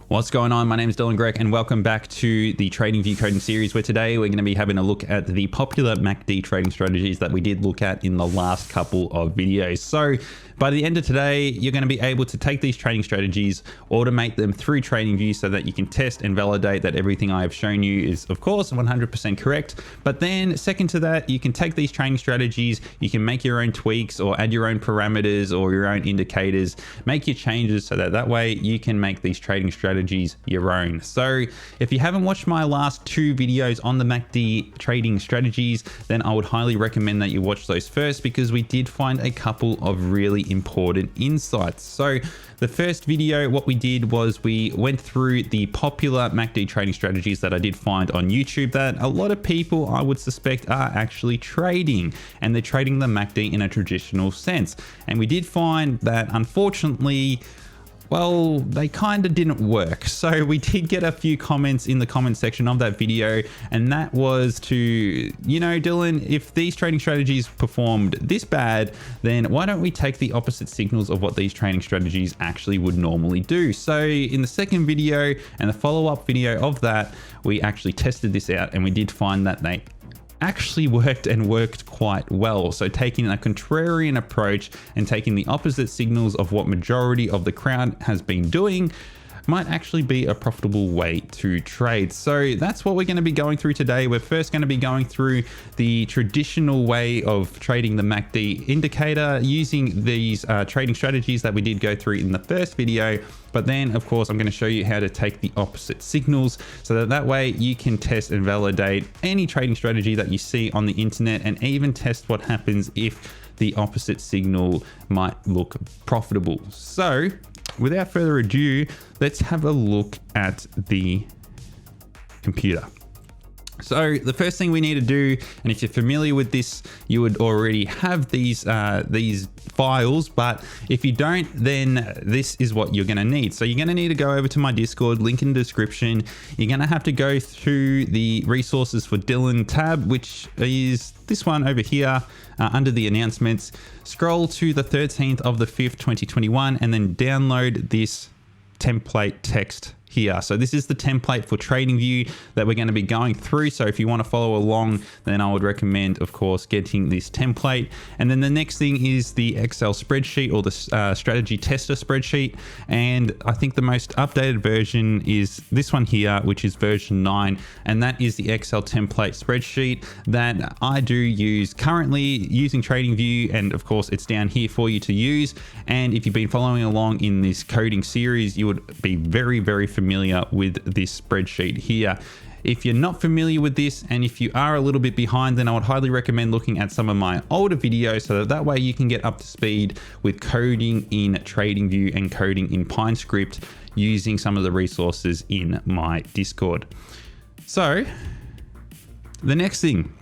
What's going on? My name is Dillon and welcome back to the Tradingview coding series, where today we're going to be having a look at the popular MACD trading strategies that we did look at in the last couple of videos. So by the end of today, you're going to be able to take these trading strategies, automate them through Tradingview so that you can test and validate that everything I have shown you is, of course, 100% correct. But then second to that, you can take these trading strategies, you can make your own tweaks or add your own parameters or your own indicators, make your changes so that way you can make these trading strategies your own. So if you haven't watched my last two videos on the MACD trading strategies, then I would highly recommend that you watch those first, because we did find a couple of really important insights. So the first video, what we did was we went through the popular MACD trading strategies that I did find on YouTube that a lot of people, I would suspect, are actually trading, and they're trading the MACD in a traditional sense. And we did find that, unfortunately, well, they kind of didn't work. So we did get a few comments in the comment section of that video, and that was to, you know, Dillon, if these trading strategies performed this bad, then why don't we take the opposite signals of what these trading strategies actually would normally do? So in the second video and the follow-up video of that, we actually tested this out, and we did find that they actually worked quite well. So taking a contrarian approach and taking the opposite signals of what majority of the crowd has been doing might actually be a profitable way to trade. So that's what we're going to be going through today. We're first going to be going through the traditional way of trading the MACD indicator using these trading strategies that we did go through in the first video. But then, of course, I'm going to show you how to take the opposite signals so that way you can test and validate any trading strategy that you see on the internet, and even test what happens if the opposite signal might look profitable. So without further ado, let's have a look at the computer. So the first thing we need to do, and if you're familiar with this, you would already have these files, but if you don't, then this is what you're going to need. So you're going to need to go over to my Discord, link in the description. You're going to have to go through the resources for Dillon tab, which is this one over here under the announcements. Scroll to the 13th of the 5th, 2021, and then download this template text here. So this is the template for Tradingview that we're going to be going through. So if you want to follow along, then I would recommend, of course, getting this template. And then the next thing is the Excel spreadsheet, or the strategy tester spreadsheet. And I think the most updated version is this one here, which is version 9. And that is the Excel template spreadsheet that I do use currently using Tradingview. And of course, it's down here for you to use. And if you've been following along in this coding series, you would be very, very familiar with this spreadsheet here. If you're not familiar with this, and if you are a little bit behind, then I would highly recommend looking at some of my older videos, so that way you can get up to speed with coding in Tradingview and coding in PineScript using some of the resources in my Discord. So the next thing,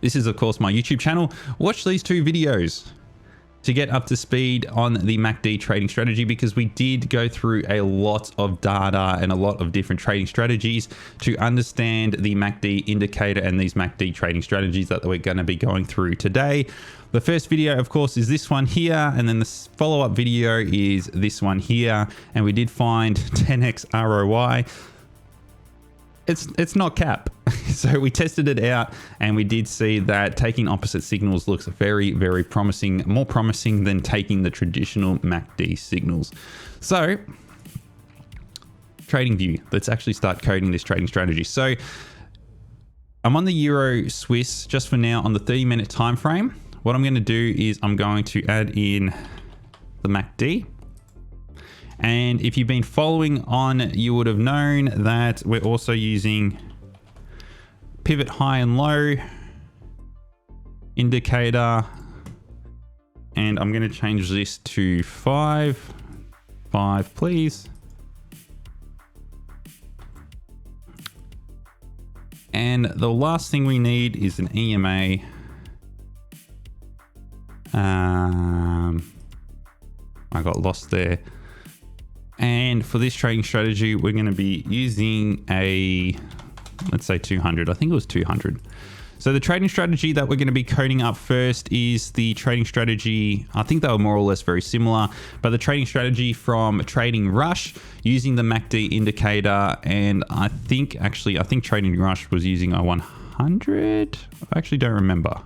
this is of course my YouTube channel. Watch these two videos to get up to speed on the MACD trading strategy, because we did go through a lot of data and a lot of different trading strategies to understand the MACD indicator and these MACD trading strategies that we're going to be going through today. The first video, of course, is this one here, and then the follow-up video is this one here, and we did find 10x ROI. It's not cap. So we tested it out, and we did see that taking opposite signals looks very, very promising, more promising than taking the traditional MACD signals. So Tradingview, let's actually start coding this trading strategy. So I'm on the Euro Swiss just for now on the 30-minute time frame. What I'm going to do is I'm going to add in the MACD. And if you've been following on, you would have known that we're also using pivot high and low indicator. And I'm going to change this to 5, please. And the last thing we need is an EMA. I got lost there. And for this trading strategy, we're going to be using a, let's say 200. I think it was 200. So the trading strategy that we're going to be coding up first is the trading strategy. I think they were more or less very similar, but the trading strategy from Trading Rush using the MACD indicator. And I think Trading Rush was using a 100. I actually don't remember.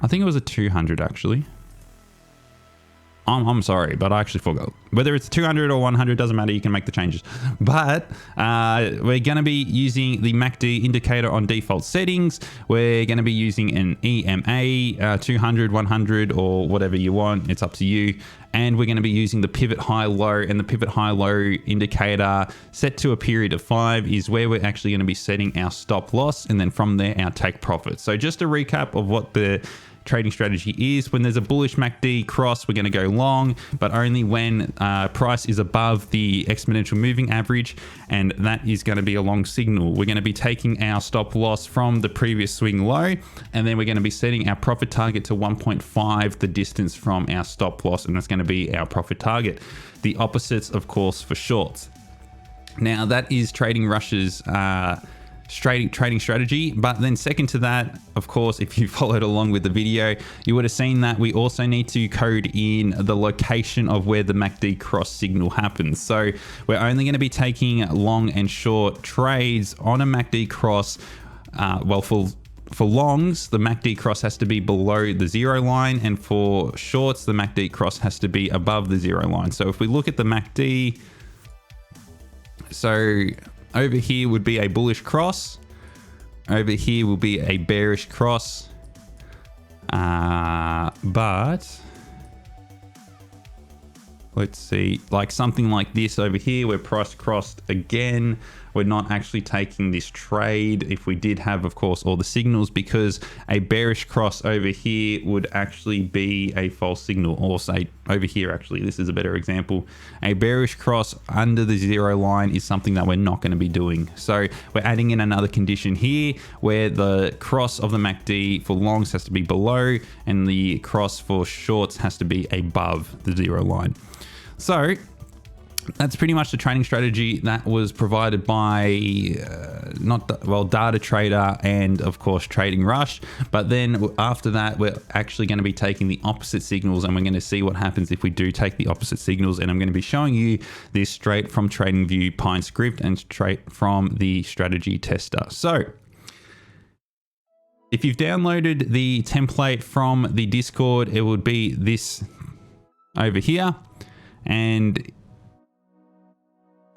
I think it was a 200 actually. I'm sorry, but I actually forgot. Whether it's 200 or 100, doesn't matter. You can make the changes. But we're going to be using the MACD indicator on default settings. We're going to be using an EMA 200, 100, or whatever you want. It's up to you. And we're going to be using the pivot high-low, and the pivot high-low indicator set to a period of 5 is where we're actually going to be setting our stop loss, and then from there our take profit. So just a recap of what the trading strategy is: when there's a bullish MACD cross, we're going to go long, but only when price is above the exponential moving average, and that is going to be a long signal. We're going to be taking our stop loss from the previous swing low, and then we're going to be setting our profit target to 1.5, the distance from our stop loss, and that's going to be our profit target. The opposites, of course, for shorts. Now that is Trading Rush's trading strategy. But then second to that, of course, if you followed along with the video, you would have seen that we also need to code in the location of where the MACD cross signal happens. So we're only going to be taking long and short trades on a MACD cross. For longs, the MACD cross has to be below the 0 line, and for shorts, the MACD cross has to be above the 0 line. So if we look at the MACD, so over here would be a bullish cross. Over here will be a bearish cross. But let's see, like something like this over here where price crossed again. We're not actually taking this trade if we did have, of course, all the signals, because a bearish cross over here would actually be a false signal. Or say over here, actually, this is a better example. A bearish cross under the 0 line is something that we're not going to be doing. So we're adding in another condition here where the cross of the MACD for longs has to be below, and the cross for shorts has to be above the 0 line. So that's pretty much the trading strategy that was provided by Data Trader and of course Trading Rush. But then after that, we're actually going to be taking the opposite signals, and we're going to see what happens if we do take the opposite signals. And I'm going to be showing you this straight from Tradingview Pine script and straight from the strategy tester. So if you've downloaded the template from the Discord, it would be this over here. And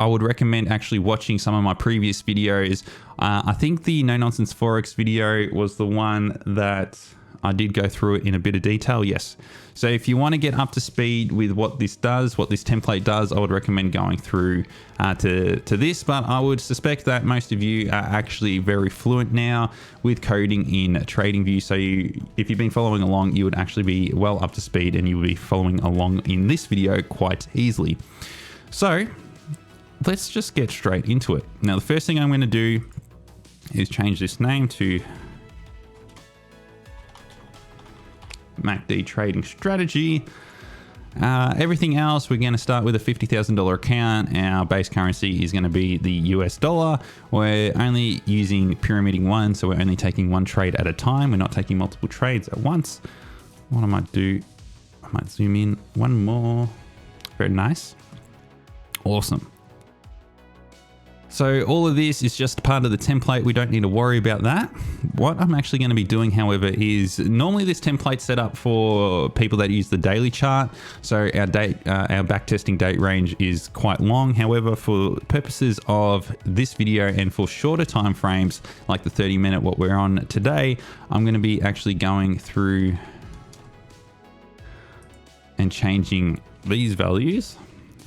I would recommend actually watching some of my previous videos. I think the No Nonsense Forex video was the one that I did go through it in a bit of detail. Yes. So if you want to get up to speed with what this does, what this template does, I would recommend going through to this. But I would suspect that most of you are actually very fluent now with coding in Tradingview. So if you've been following along, you would actually be well up to speed, and you will be following along in this video quite easily. So let's just get straight into it. Now, the first thing I'm going to do is change this name to MACD Trading Strategy. Everything else, we're going to start with a $50,000 account. Our base currency is going to be the US dollar. We're only using pyramiding 1, so we're only taking one trade at a time. We're not taking multiple trades at once. What I might do, I might zoom in one more. Very nice. Awesome. So all of this is just part of the template. We don't need to worry about that. What I'm actually going to be doing, however, is normally this template's set up for people that use the daily chart. So our backtesting date range is quite long. However, for purposes of this video and for shorter time frames, like the 30-minute what we're on today, I'm going to be actually going through and changing these values.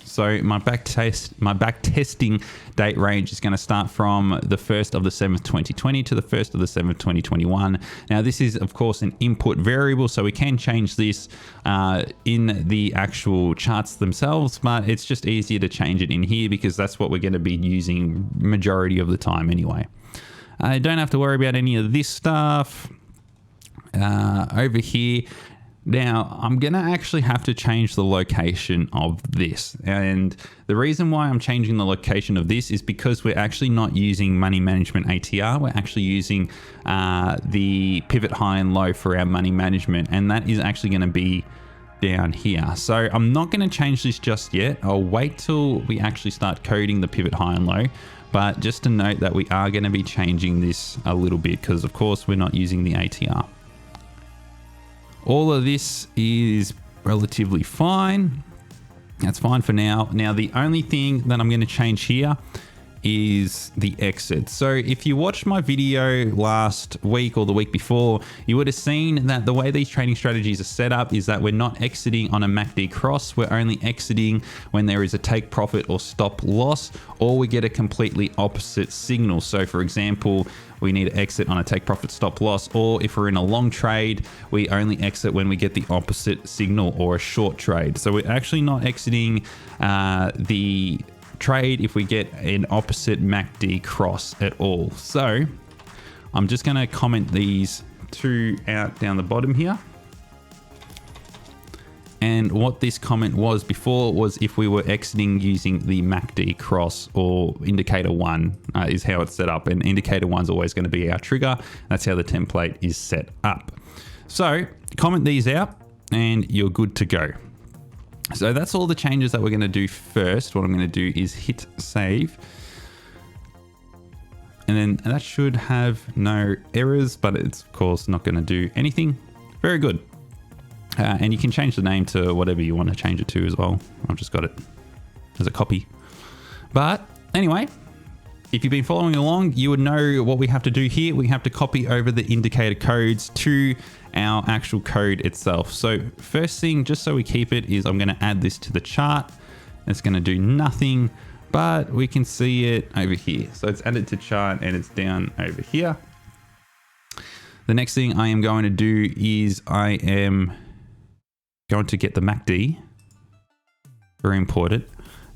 So my backtesting date range is going to start from the 1st of the 7th, 2020 to the 1st of the 7th, 2021. Now this is of course an input variable, so we can change this in the actual charts themselves, but it's just easier to change it in here because that's what we're going to be using majority of the time anyway. I don't have to worry about any of this stuff over here. Now, I'm going to actually have to change the location of this. And the reason why I'm changing the location of this is because we're actually not using money management ATR. We're actually using the pivot high and low for our money management. And that is actually going to be down here. So I'm not going to change this just yet. I'll wait till we actually start coding the pivot high and low. But just to note that we are going to be changing this a little bit because of course we're not using the ATR. All of this is relatively fine. That's fine for now. Now, the only thing that I'm going to change here is the exit. So if you watched my video last week or the week before, you would have seen that the way these trading strategies are set up is that we're not exiting on a MACD cross. We're only exiting when there is a take profit or stop loss, or we get a completely opposite signal. So for example, we need to exit on a take profit stop loss, or if we're in a long trade, we only exit when we get the opposite signal or a short trade. So we're actually not exiting the trade if we get an opposite MACD cross at all. So I'm just going to comment these two out down the bottom here. And what this comment was before was if we were exiting using the MACD cross or indicator 1 is how it's set up. And indicator 1 is always going to be our trigger. That's how the template is set up. So comment these out and you're good to go. So that's all the changes that we're going to do first. What I'm going to do is hit save. And then that should have no errors, but it's of course not going to do anything. Very good. And you can change the name to whatever you want to change it to as well. I've just got it as a copy. But anyway, if you've been following along, you would know what we have to do here. We have to copy over the indicator codes to our actual code itself. So first thing, just so we keep it, is I'm going to add this to the chart. It's going to do nothing, but we can see it over here. So it's added to chart and it's down over here. The next thing I am going to do is I am going to get the MACD, very important,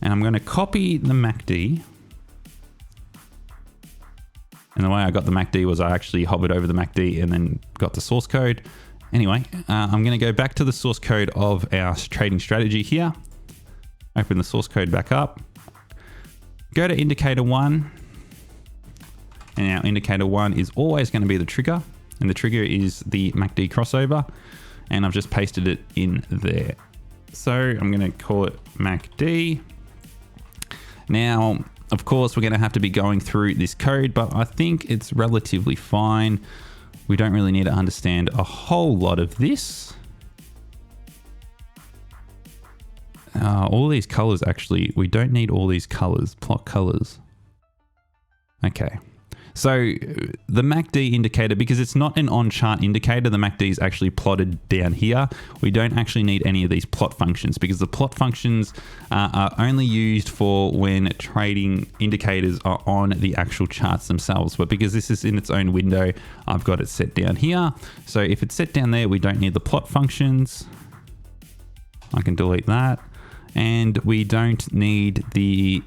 and I'm going to copy the MACD. And the way I got the MACD was I actually hovered over the MACD and then got the source code. Anyway, I'm going to go back to the source code of our trading strategy here. Open the source code back up. Go to indicator 1. And our indicator 1 is always going to be the trigger. And the trigger is the MACD crossover. And I've just pasted it in there. So I'm going to call it MACD. Now, of course, we're going to have to be going through this code, but I think it's relatively fine. We don't really need to understand a whole lot of this. All these colors, actually, we don't need all these colors, plot colors. Okay. So the MACD indicator, because it's not an on-chart indicator, the MACD is actually plotted down here. We don't actually need any of these plot functions because the plot functions are only used for when trading indicators are on the actual charts themselves. But because this is in its own window, I've got it set down here. So if it's set down there, we don't need the plot functions. I can delete that. And we don't need the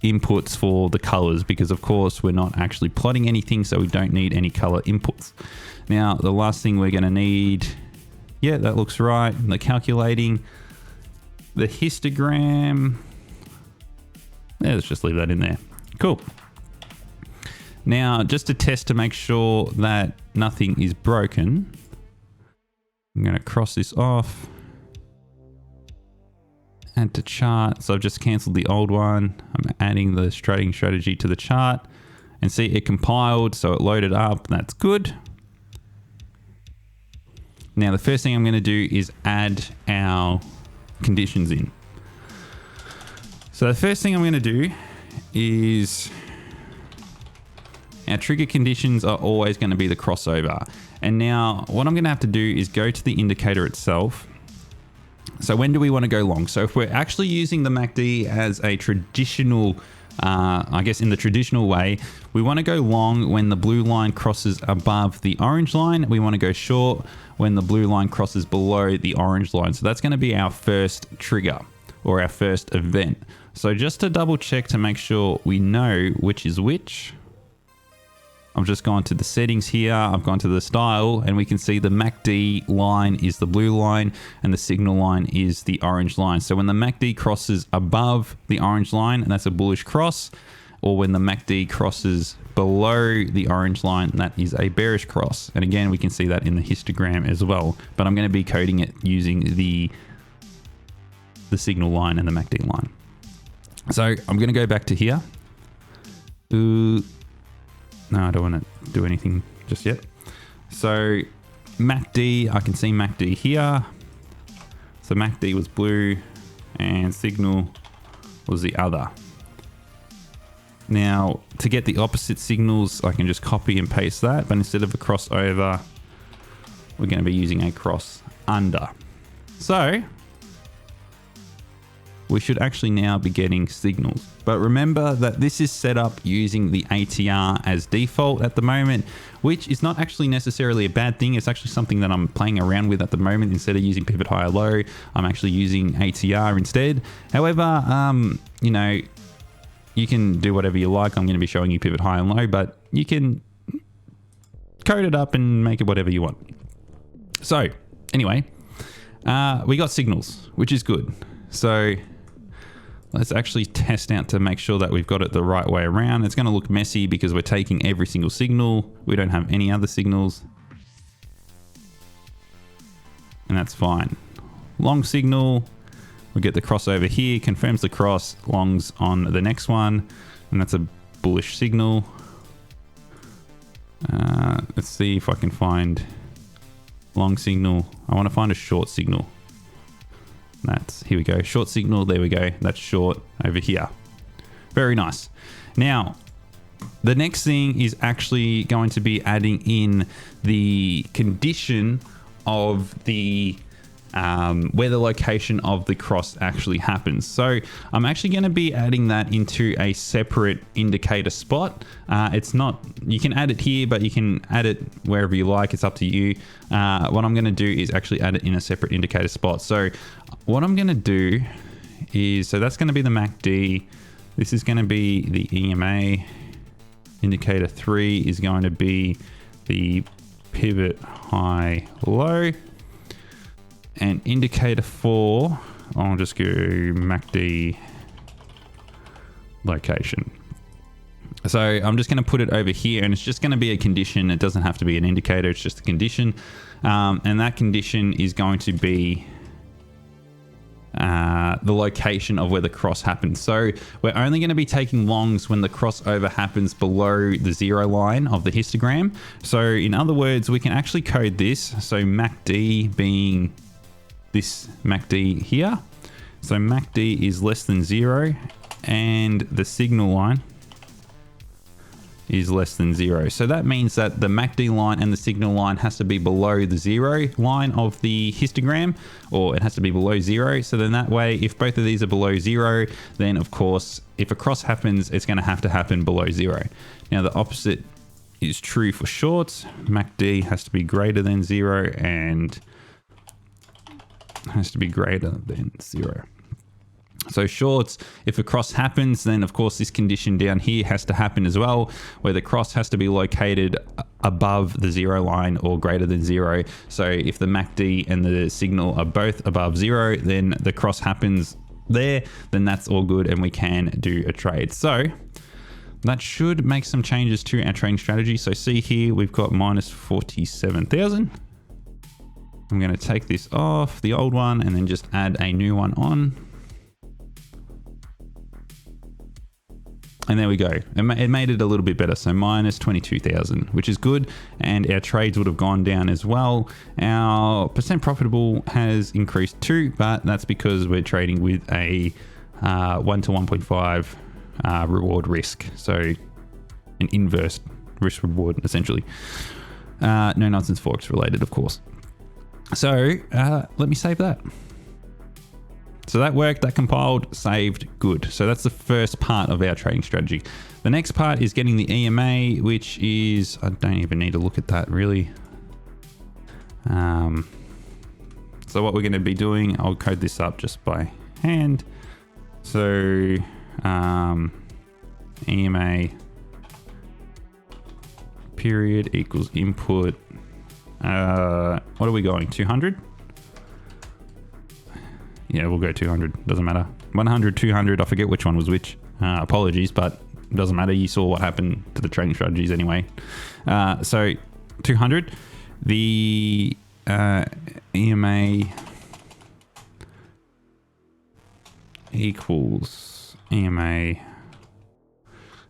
inputs for the colors because of course we're not actually plotting anything, so we don't need any color inputs. Now the last thing we're going to need, yeah, that looks right, the calculating, the histogram, yeah, let's just leave that in there. Cool. Now just to test to make sure that nothing is broken, I'm going to cross this off. Add to chart. So I've just canceled the old one. I'm adding the trading strategy to the chart and see it compiled. So it loaded up. That's good. Now the first thing I'm going to do is add our conditions in. So the first thing I'm going to do is our trigger conditions are always going to be the crossover. And now what I'm going to have to do is go to the indicator itself. So when do we want to go long? So if we're actually using the MACD as a traditional, I guess in the traditional way, we want to go long when the blue line crosses above the orange line. We want to go short when the blue line crosses below the orange line. So that's going to be our first trigger or our first event. So just to double check to make sure we know which is which, I've just gone to the settings here. I've gone to the style, and we can see the MACD line is the blue line and the signal line is the orange line. So when the MACD crosses above the orange line, and that's a bullish cross, or when the MACD crosses below the orange line, that is a bearish cross. And again, we can see that in the histogram as well, but I'm going to be coding it using the signal line and the MACD line. So I'm going to go back to here. No, I don't want to do anything just yet. So MACD, I can see MACD here. So MACD was blue and signal was the other. Now, to get the opposite signals, I can just copy and paste that, but instead of a crossover, we're going to be using a cross under. So we should actually now be getting signals. But remember that this is set up using the ATR as default at the moment, which is not actually necessarily a bad thing. It's actually something that I'm playing around with at the moment. Instead of using pivot high or low, I'm actually using ATR instead. However, you know, you can do whatever you like. I'm going to be showing you pivot high and low, but you can code it up and make it whatever you want. So anyway, we got signals, which is good. So let's actually test out to make sure that we've got it the right way around. It's going to look messy because we're taking every single signal. We don't have any other signals. And that's fine. Long signal. We get the crossover here, confirms the cross, longs on the next one, and that's a bullish signal. Let's see if I can find long signal. I want to find a short signal. Here we go, short signal, there we go. That's short over here. Very nice. Now, the next thing is actually going to be adding in the condition of the where the location of the cross actually happens. So I'm actually going to be adding that into a separate indicator spot. It's not, you can add it here, but you can add it wherever you like. It's up to you. What I'm going to do is actually add it in a separate indicator spot. So what I'm going to do is, so that's going to be the MACD. This is going to be the EMA. Indicator 3 is going to be the pivot high low. And indicator 4, I'll just go MACD location. So I'm just going to put it over here, and it's just going to be a condition. It doesn't have to be an indicator. It's just a condition. And that condition is going to be the location of where the cross happens. So we're only going to be taking longs when the crossover happens below the 0 line of the histogram. So in other words, we can actually code this. So MACD being this MACD here. So MACD is less than 0 and the signal line is less than 0. So that means that the MACD line and the signal line has to be below the 0 line of the histogram, or it has to be below 0. So then that way, if both of these are below 0, then of course, if a cross happens, it's going to happen below 0. Now the opposite is true for shorts. MACD has to be greater than 0 and has to be greater than 0. So shorts, if a cross happens, then of course this condition down here has to happen as well, where the cross has to be located above the 0 line or greater than 0. So if the MACD and the signal are both above 0, then the cross happens there, then that's all good and we can do a trade. So that should make some changes to our trading strategy. So see here, we've got minus 47,000. I'm going to take this off, the old one, and then just add a new one on. And there we go. It made it a little bit better. So minus 22,000, which is good. And our trades would have gone down as well. Our percent profitable has increased too, but that's because we're trading with a 1 to 1.5 reward risk. So an inverse risk reward, essentially. No nonsense Forex related, of course. So let me save that. So that worked, that compiled, saved, good. So that's the first part of our trading strategy. The next part is getting the EMA, which is, I don't even need to look at that really. So what we're going to be doing, I'll code this up just by hand. So EMA period equals input. What are we going? 200? Yeah, we'll go 200. Doesn't matter. 100, 200. I forget which one was which. Apologies, but it doesn't matter. You saw what happened to the trading strategies anyway. So 200. The EMA equals EMA.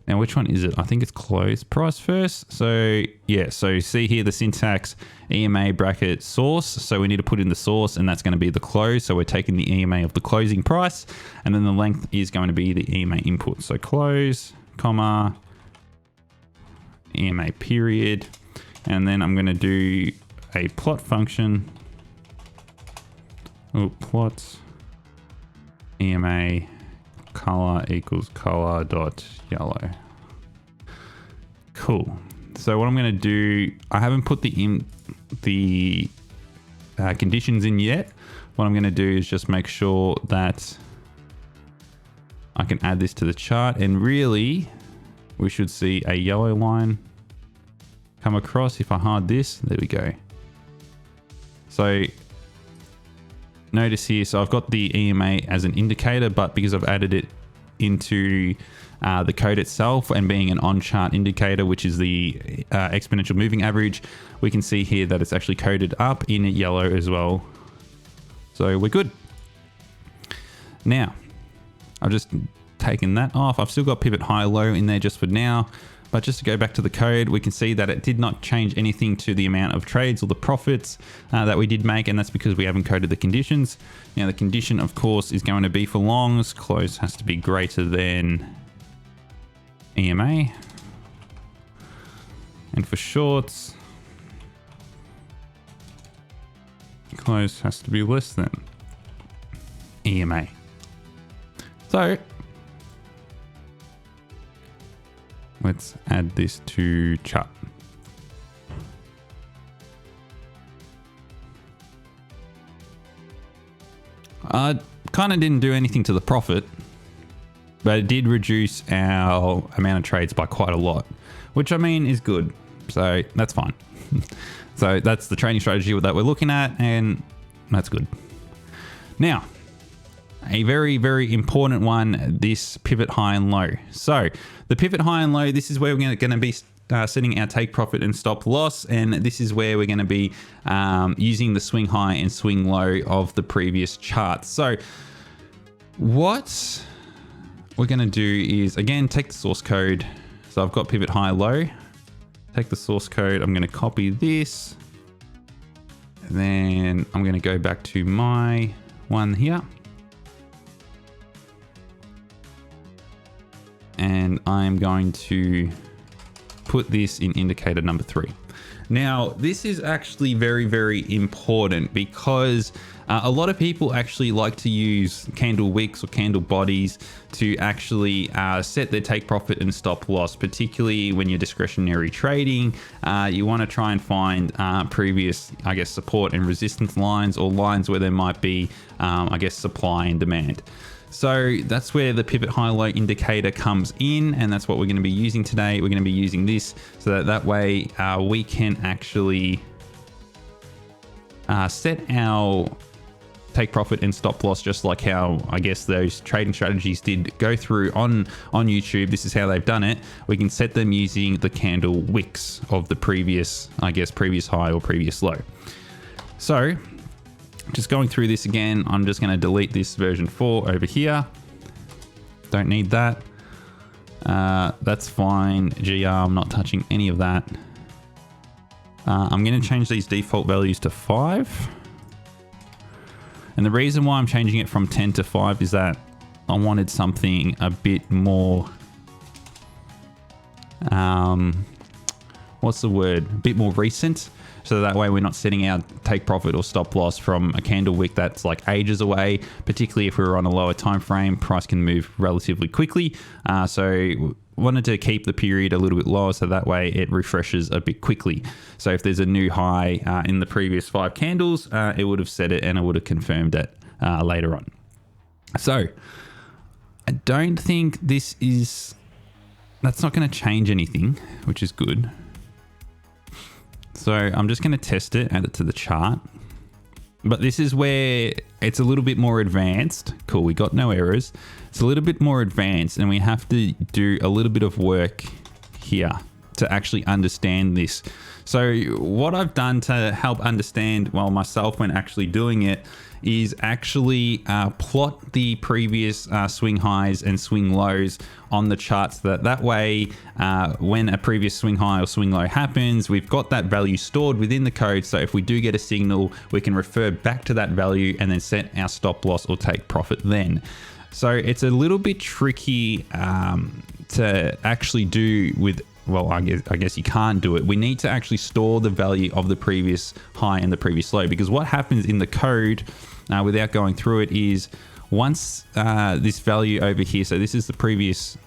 Now, which one is it? I think it's close price first. So yeah, so see here the syntax EMA bracket source. So we need to put in the source, and that's going to be the close. So we're taking the EMA of the closing price, and then the length is going to be the EMA input. So close, comma, EMA period. And then I'm going to do a plot function. Oh, plot EMA color equals color dot yellow. Cool. So what I'm going to do, I haven't put the conditions in yet. What I'm going to do is just make sure that I can add this to the chart, and really we should see a yellow line come across. If I hide this, there we go. So notice here, so I've got the EMA as an indicator, but because I've added it into the code itself and being an on-chart indicator, which is the exponential moving average, we can see here that it's actually coded up in yellow as well. So we're good. Now, I've just taken that off. I've still got pivot high low in there just for now. But just to go back to the code, we can see that it did not change anything to the amount of trades or the profits that we did make, and that's because we haven't coded the conditions. Now the condition, of course, is going to be for longs. Close has to be greater than EMA. And for shorts, close has to be less than EMA. So let's add this to chart. Kind of didn't do anything to the profit, but it did reduce our amount of trades by quite a lot, which I mean is good. So that's fine. So that's the trading strategy that we're looking at, and that's good. Now, a very, very important one, this pivot high and low. So the pivot high and low, this is where we're going to be setting our take profit and stop loss. And this is where we're going to be using the swing high and swing low of the previous chart. So what we're going to do is, again, take the source code. So I've got pivot high, low. Take the source code. I'm going to copy this. And then I'm going to go back to my one here. And I'm going to put this in indicator number 3. Now, this is actually very, very important because a lot of people actually like to use candle wicks or candle bodies to actually set their take profit and stop loss, particularly when you're discretionary trading. You want to try and find previous, I guess, support and resistance lines, or lines where there might be, I guess, supply and demand. So that's where the pivot high low indicator comes in, and that's what we're going to be using today. We're going to be using this so that way we can actually set our take profit and stop loss, just like how I guess those trading strategies did go through on YouTube. This is how they've done it. We can set them using the candle wicks of the previous, I guess, previous high or previous low. So just going through this again, I'm just going to delete this version 4 over here. Don't need that. That's fine. GR, I'm not touching any of that. I'm going to change these default values to 5. And the reason why I'm changing it from 10 to 5 is that I wanted something a bit more, what's the word? A bit more recent. So that way we're not setting our take profit or stop loss from a candle wick that's like ages away, particularly if we're on a lower time frame. Price can move relatively quickly. So wanted to keep the period a little bit lower so that way it refreshes a bit quickly. So if there's a new high in the previous 5 candles, it would have set it and it would have confirmed it later on. So I don't think that's not going to change anything, which is good. So I'm just going to test it, add it to the chart. But this is where it's a little bit more advanced. Cool, we got no errors. It's a little bit more advanced and we have to do a little bit of work here to actually understand this. So what I've done to help understand, well, myself when actually doing it, is actually plot the previous swing highs and swing lows on the charts. That way, when a previous swing high or swing low happens, we've got that value stored within the code. So if we do get a signal, we can refer back to that value and then set our stop loss or take profit then. So it's a little bit tricky to actually do with, well, I guess you can't do it. We need to actually store the value of the previous high and the previous low, because what happens in the code without going through it is once this value over here, so this is the previous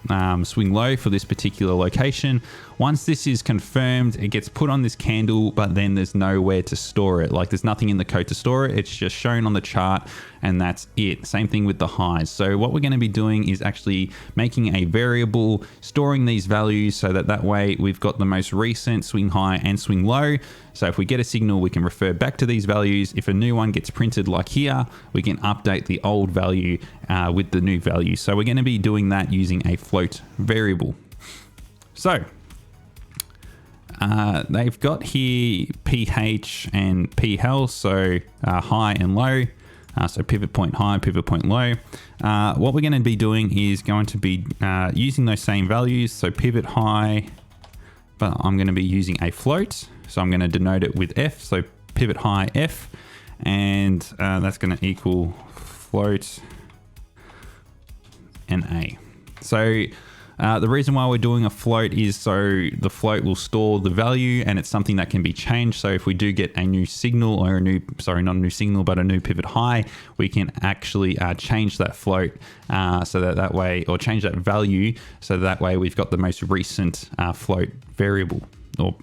swing low for this particular location. Once this is confirmed, it gets put on this candle, but then there's nowhere to store it. Like there's nothing in the code to store it. It's just shown on the chart and that's it. Same thing with the highs. So what we're going to be doing is actually making a variable, storing these values so that way we've got the most recent swing high and swing low. So if we get a signal, we can refer back to these values. If a new one gets printed like here, we can update the old value with the new value. So we're going to be doing that using a float variable. So they've got here PH and PL, so high and low. So pivot point high, pivot point low. What we're going to be doing is going to be using those same values. So pivot high, but I'm going to be using a float. So I'm going to denote it with F. So pivot high F, and that's going to equal float NA. So the reason why we're doing a float is so the float will store the value and it's something that can be changed. So if we do get a new signal or a new, sorry, not a new signal, but a new pivot high, we can actually change that float so that way, or change that value. So that way we've got the most recent float variable or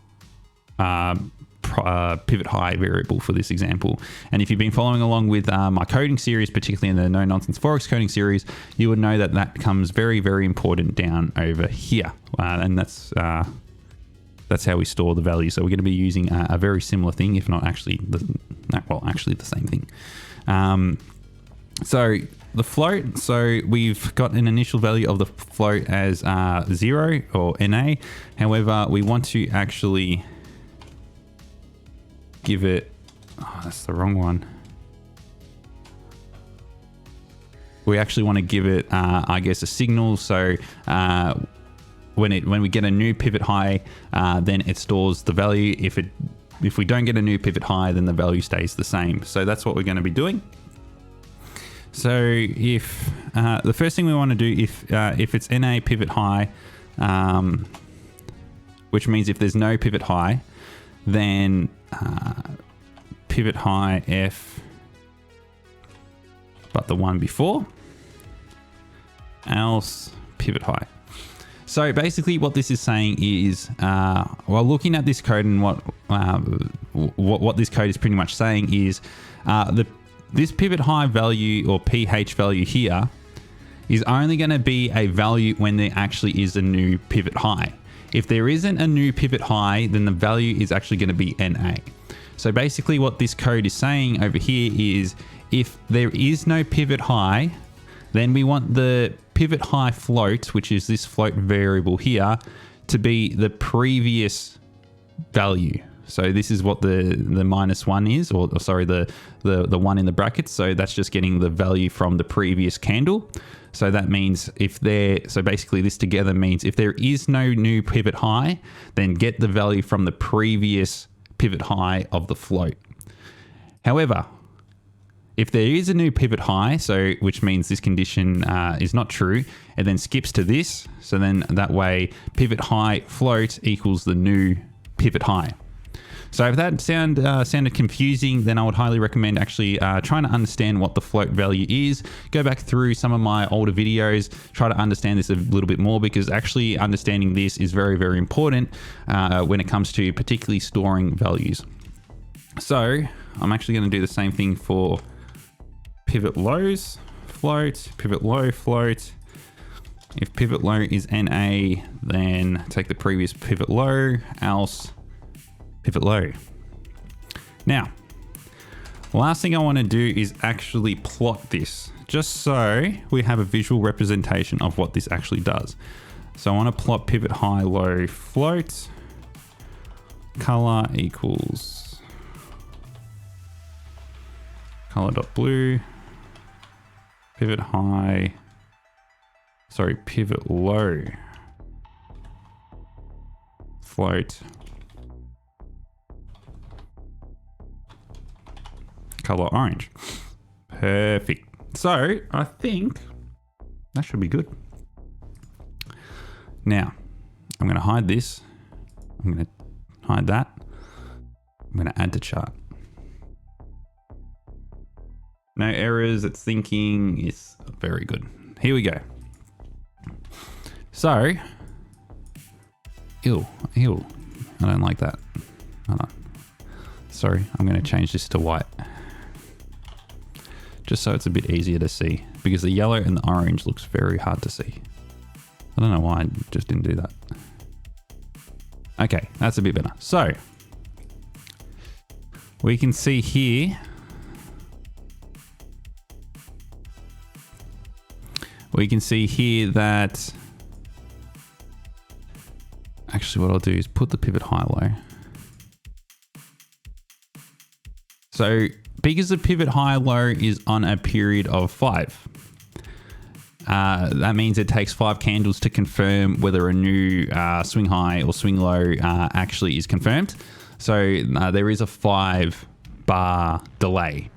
pivot high variable for this example. And if you've been following along with my coding series, particularly in the No Nonsense Forex coding series, you would know that that comes very, very important down over here. And that's how we store the value. So we're going to be using a very similar thing, if not actually, actually the same thing. So the float, so we've got an initial value of the float as 0 or NA. However, we want to actually give it, oh, that's the wrong one. We actually want to give it, I guess, a signal. So when we get a new pivot high, then it stores the value. If we don't get a new pivot high, then the value stays the same. So that's what we're going to be doing. So if the first thing we want to do, if it's NA pivot high, which means if there's no pivot high, then pivot high F, but the one before, else pivot high. So basically what this is saying is, while looking at this code and what this code is pretty much saying is this pivot high value or PH value here is only going to be a value when there actually is a new pivot high. If there isn't a new pivot high, then the value is actually going to be NA. So basically what this code is saying over here is if there is no pivot high, then we want the pivot high float, which is this float variable here, to be the previous value. So this is what the -1 is, or sorry, the one in the brackets. So that's just getting the value from the previous candle. So that means so basically this together means if there is no new pivot high, then get the value from the previous pivot high of the float. However, if there is a new pivot high, so which means this condition is not true, it then skips to this. So then that way pivot high float equals the new pivot high. So if that sounded confusing, then I would highly recommend actually trying to understand what the float value is. Go back through some of my older videos, try to understand this a little bit more, because actually understanding this is very, very important when it comes to particularly storing values. So I'm actually going to do the same thing for pivot lows, float, pivot low, float. If pivot low is NA, then take the previous pivot low, else pivot low. Now, last thing I want to do is actually plot this, just so we have a visual representation of what this actually does. So I want to plot pivot high, low, float, color equals color.blue, pivot high, sorry, pivot low, float, color orange. Perfect. So I think that should be good. Now I'm going to hide this. I'm going to hide that. I'm going to add to chart. No errors. It's thinking. It's very good. Here we go. So, ew. I don't like that. Hold on. Sorry, I'm going to change this to white. Just so it's a bit easier to see, because the yellow and the orange looks very hard to see. I don't know why I just didn't do that. Okay, that's a bit better. So we can see here, that actually what I'll do is put the pivot high low. So because the pivot high low is on a period of 5, that means it takes 5 candles to confirm whether a new swing high or swing low actually is confirmed. So there is a 5 bar delay.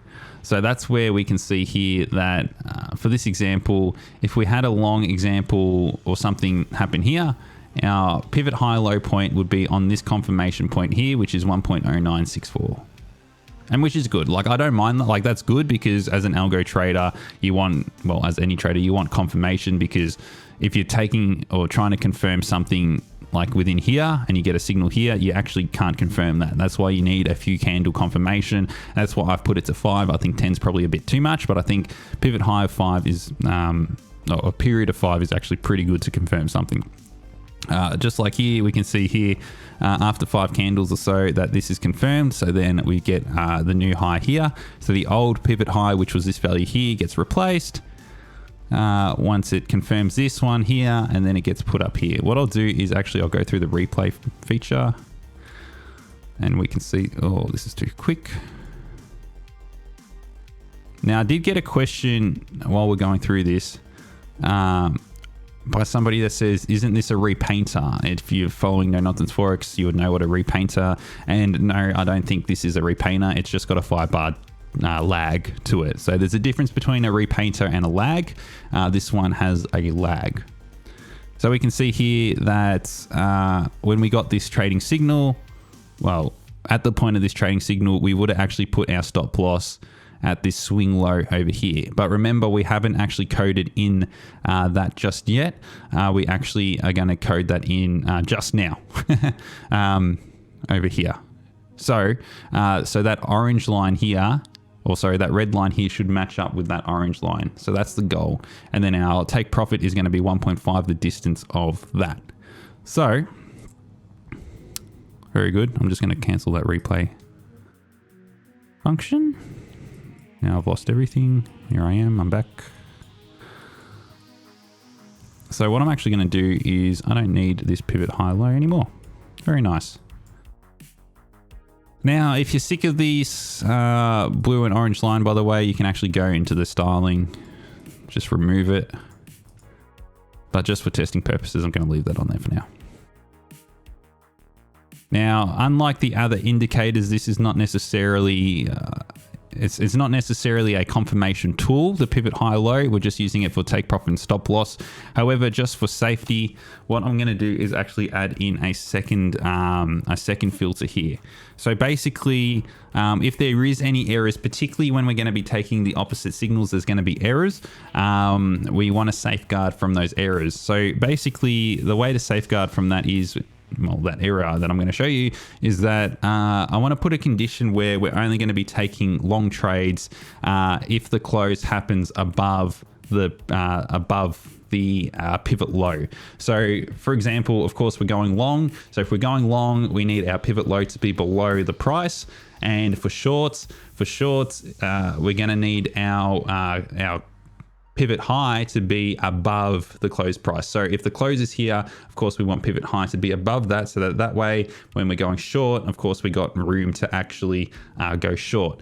So that's where we can see here that for this example, if we had a long example or something happen here, our pivot high low point would be on this confirmation point here, which is 1.0964. And which is good. Like, I don't mind that. Like, that's good, because as an algo trader, you want, well, as any trader, you want confirmation, because if you're taking or trying to confirm something like within here and you get a signal here, you actually can't confirm that. That's why you need a few candle confirmation. That's why I've put it to 5. I think 10 is probably a bit too much, but I think pivot high of 5 is, a period of 5 is actually pretty good to confirm something. Just like here, we can see here after 5 candles or so that this is confirmed. So then we get the new high here. So the old pivot high, which was this value here, gets replaced once it confirms this one here, and then it gets put up here. What I'll do is actually I'll go through the replay feature, and we can see, oh, this is too quick. Now, I did get a question while we're going through this by somebody that says, isn't this a repainter? If you're following No Nonsense Forex, you would know what a repainter. And no, I don't think this is a repainter. It's just got a 5 bar lag to it. So there's a difference between a repainter and a lag. This one has a lag. So we can see here that when we got this trading signal, well, at the point of this trading signal, we would have actually put our stop loss at this swing low over here. But remember, we haven't actually coded in that just yet. We actually are going to code that in just now over here. So that orange line here, or sorry, that red line here should match up with that orange line. So that's the goal. And then our take profit is going to be 1.5, the distance of that. So very good. I'm just going to cancel that replay function. Now I've lost everything. Here I am, I'm back. So what I'm actually going to do is I don't need this pivot high low anymore. Very nice. Now, if you're sick of these blue and orange line, by the way, you can actually go into the styling, just remove it. But just for testing purposes, I'm going to leave that on there for now. Now, unlike the other indicators, this is not necessarily it's not necessarily a confirmation tool, the pivot high low. We're just using it for take profit and stop loss. However, just for safety, what I'm going to do is actually add in a second filter here. So basically, if there is any errors, particularly when we're going to be taking the opposite signals, there's going to be errors. We want to safeguard from those errors. So basically, the way to safeguard from that is, well, that error that I'm going to show you is that I want to put a condition where we're only going to be taking long trades if the close happens above the the pivot low. So for example, of course, we're going long. So if we're going long, we need our pivot low to be below the price. And for shorts, we're going to need our pivot high to be above the close price. So if the close is here, of course, we want pivot high to be above that, so that way, when we're going short, of course, we got room to actually go short.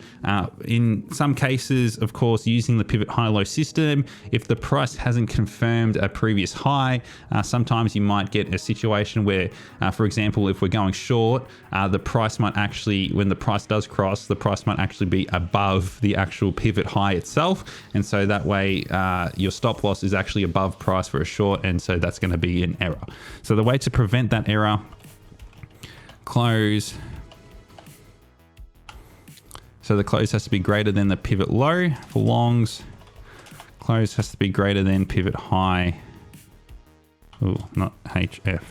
In some cases, of course, using the pivot high-low system, if the price hasn't confirmed a previous high, sometimes you might get a situation where, for example, if we're going short, the price might actually, when the price does cross, the price might actually be above the actual pivot high itself. And so that way, your stop loss is actually above price for a short, and so that's going to be an error. So the way to prevent that error, close. So the close has to be greater than the pivot low for longs. Close has to be greater than pivot high. Oh, not HF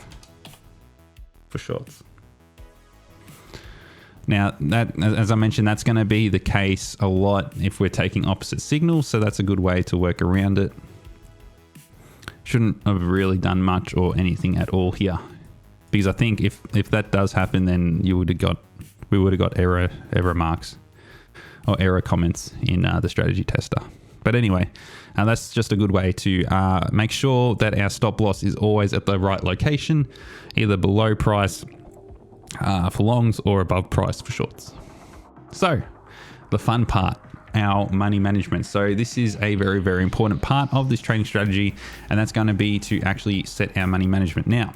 for shorts. Now, that, as I mentioned, that's going to be the case a lot if we're taking opposite signals, so that's a good way to work around it. Shouldn't have really done much or anything at all here, because I think if that does happen, then we would have got error marks or error comments in the strategy tester. But anyway, that's just a good way to make sure that our stop loss is always at the right location, either below price for longs or above price for shorts. So the fun part, our money management. So this is a very, very important part of this trading strategy, and that's going to be to actually set our money management. Now,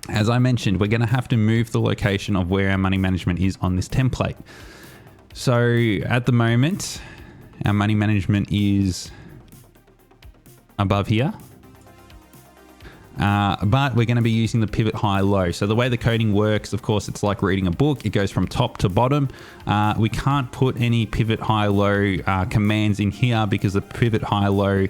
as I mentioned, we're going to have to move the location of where our money management is on this template. So at the moment, our money management is above here. But we're going to be using the pivot high low. So the way the coding works, of course, it's like reading a book. It goes from top to bottom. We can't put any pivot high low commands in here because the pivot high low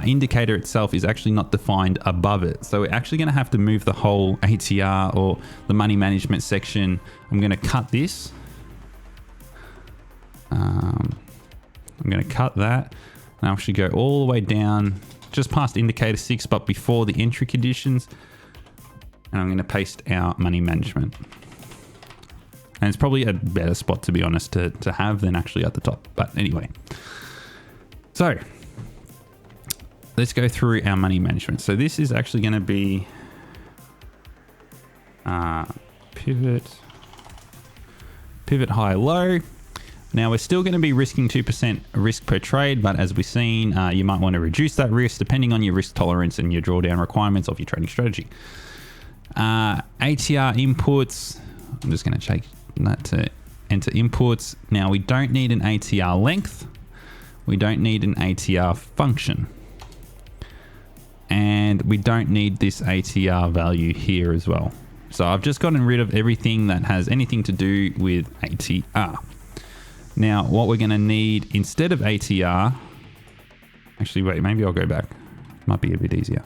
indicator itself is actually not defined above it. So we're actually going to have to move the whole ATR or the money management section. I'm going to cut this. I'm going to cut that and actually go all the way down just past indicator 6, but before the entry conditions. And I'm going to paste our money management. And it's probably a better spot, to be honest, to have than actually at the top. But anyway, so let's go through our money management. So this is actually going to be pivot high low. Now we're still going to be risking 2% risk per trade, but as we've seen, you might want to reduce that risk depending on your risk tolerance and your drawdown requirements of your trading strategy. ATR inputs, I'm just going to change that to enter inputs. Now we don't need an ATR length. We don't need an ATR function. And we don't need this ATR value here as well. So I've just gotten rid of everything that has anything to do with ATR. Now, what we're going to need instead of ATR, actually, wait, maybe I'll go back. Might be a bit easier.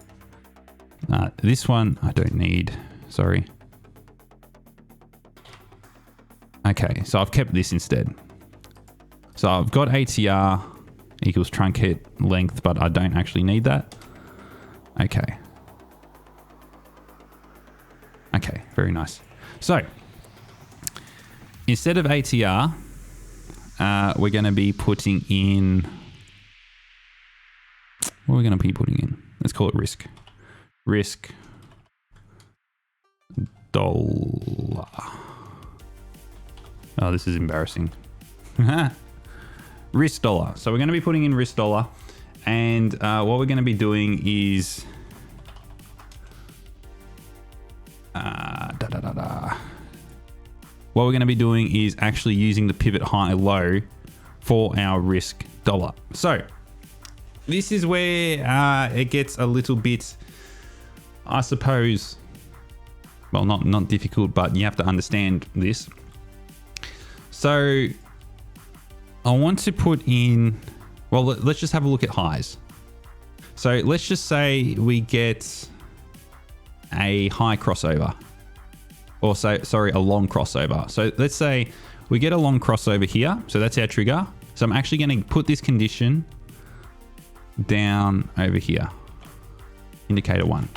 This one, I don't need, sorry. Okay, so I've kept this instead. So I've got ATR equals truncate length, but I don't actually need that. Okay. Okay, very nice. So, instead of ATR, we're going to be putting in, what are we going to be putting in? Let's call it risk. Risk dollar. Oh, this is embarrassing. Risk dollar. So we're going to be putting in risk dollar. And what we're going to be doing is what we're going to be doing is actually using the pivot high low for our risk dollar. So this is where it gets a little bit, I suppose, well, not difficult, but you have to understand this. So I want to put in, well, let's just have a look at highs. So let's just say we get a high crossover. Or sorry, a long crossover. So let's say we get a long crossover here. So that's our trigger. So I'm actually going to put this condition down over here. indicator 1.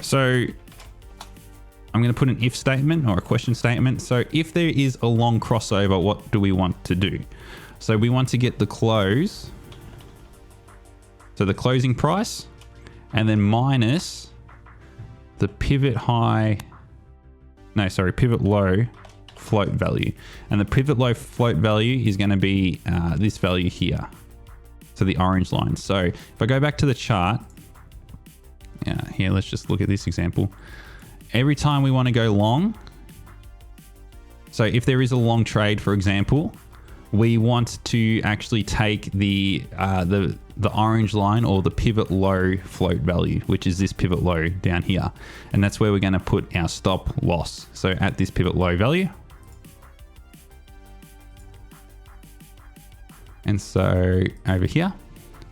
So I'm going to put an if statement or a question statement. So if there is a long crossover, what do we want to do? So we want to get the close. So the closing price, and then minus the pivot low float value. And the pivot low float value is going to be this value here. So the orange line. So if I go back to the chart, here, let's just look at this example. Every time we want to go long, so if there is a long trade, for example, we want to actually take the orange line or the pivot low float value, which is this pivot low down here. And that's where we're going to put our stop loss. So at this pivot low value. And so over here,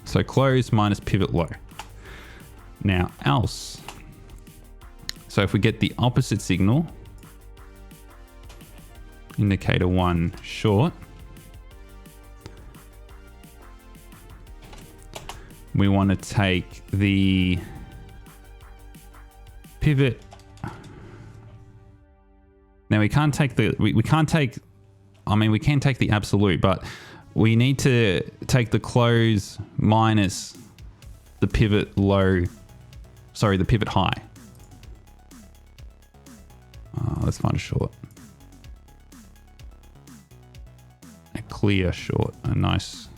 so close minus pivot low. Now else, so if we get the opposite signal, indicator 1 short, we want to take the pivot. Now we can't take the, we can take the absolute, but we need to take the close minus the pivot low, sorry, the pivot high. Let's find a short. A clear short, a nice